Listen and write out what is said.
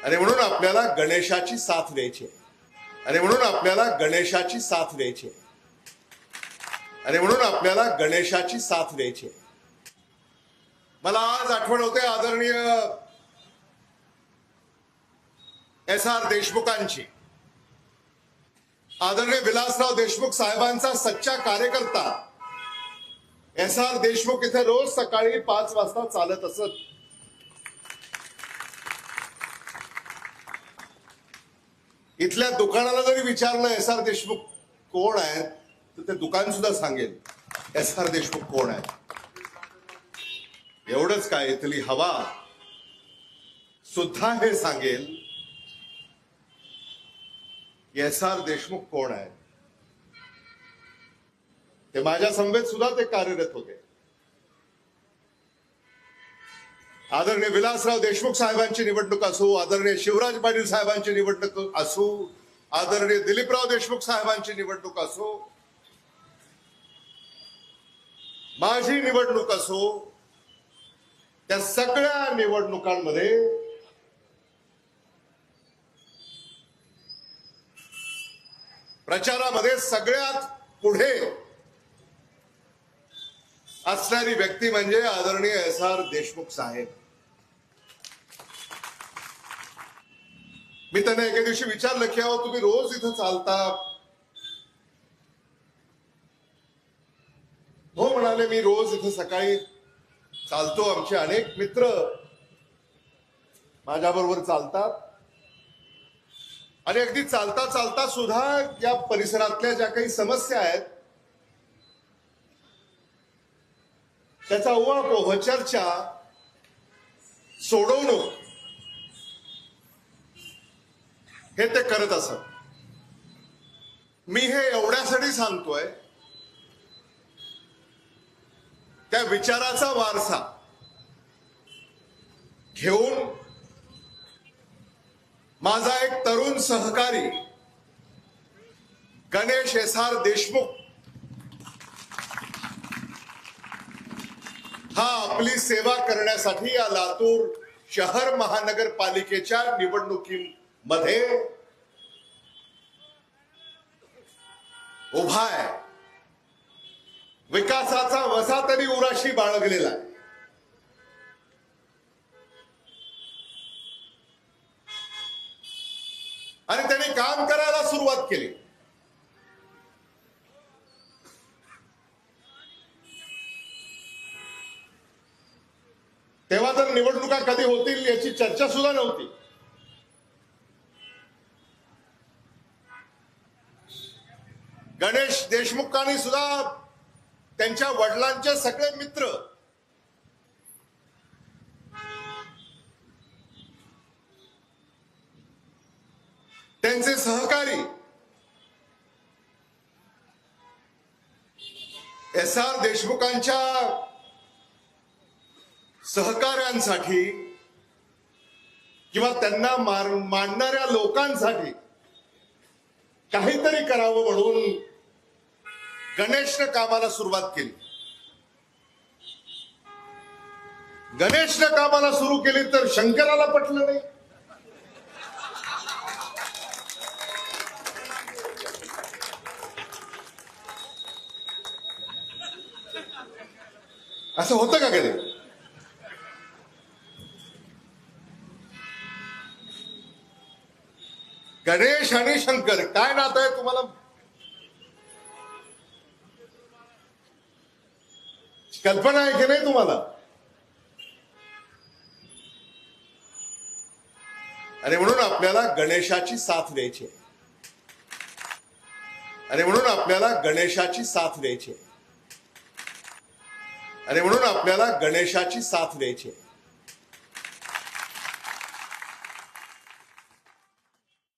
आणि म्हणून आपल्याला गणेशाची साथ द्यायची, आणि म्हणून आपल्याला गणेशाची साथ द्यायची, आणि म्हणून आपल्याला गणेशाची साथ द्यायची. मला आज आठवण होते आदरणीय एस.आर. देशमुखांची. आदरणीय विलासराव देशमुख साहेबांचा सच्चा कार्यकर्ता एस.आर. देशमुख इथे रोज सकाळी 5 वाजता चालत असत. इथल्या दुकानाला जरी विचारलं एस.आर. देशमुख कोण आहेत, तर ते दुकान सुद्धा सांगेल एस.आर. देशमुख कोण आहेत. एवढंच काय, इथली हवा सुद्धा हे सांगेल एस.आर. देशमुख कोण आहेत. ते माझ्या समवेत सुद्धा ते कार्यरत होते. आदरणीय विलासराव देशमुख साहेबांची निवडणूक असो, आदरणीय शिवराज पाटील साहेबांची निवडणूक असो, आदरणीय दिलीपराव देशमुख साहेबांची निवडणूक असो, माझी निवडणूक असो, त्या सगळ्या निवडणुकांमध्ये प्रचारामध्ये सगळ्यात पुढे असणारी व्यक्ती म्हणजे आदरणीय एस.आर. देशमुख साहेब. मी त्यांना एके दिवशी विचारलं की अहो तुम्ही रोज इथं चालता. हो म्हणाले, मी रोज इथं सकाळी चालतो. आमचे अनेक मित्र माझ्या बरोबर चालतात आणि अगदी चालता चालता सुद्धा या परिसरातल्या ज्या काही समस्या आहेत त्याचा उहापोह, चर्चा, सोडवणूक हे ते करत असत. मी हे एवढ्यासाठी सांगतोय, त्या विचाराचा वारसा घेऊन माझा एक तरुण सहकारी गणेश एस.आर. देशमुख हा आपली सेवा करण्यासाठी या लातूर शहर महानगरपालिकेच्या निवडणुकीमध्ये उभा आहे. विकासाचा वसा तरी उराशी बाळगलेला आहे. आणि त्यांनी काम करायला सुरुवात केली. तेव्हा तर निवडणुका कधी होतील याची चर्चा सुद्धा नव्हती. गणेश देशमुखांनी सुद्धा त्यांच्या वडिलांचे सगळे मित्र त्यांचे सहकारी एस.आर. देशमुखांच्या सहकार्यांसाठी किंवा त्यांना मानणाऱ्या लोकांसाठी काहीतरी करावं म्हणून गणेशनं कामाला सुरुवात केली. गणेशनं कामाला सुरू केली तर शंकराला पटलं नाही. असं होतं का कधी? गणेश आणि शंकर काय नातं आहे तुम्हाला कल्पना आहे की नाही तुम्हाला? आणि म्हणून आपल्याला गणेशाची साथ द्यायची, आणि म्हणून आपल्याला गणेशाची साथ द्यायची, आणि म्हणून आपल्याला गणेशाची साथ द्यायची.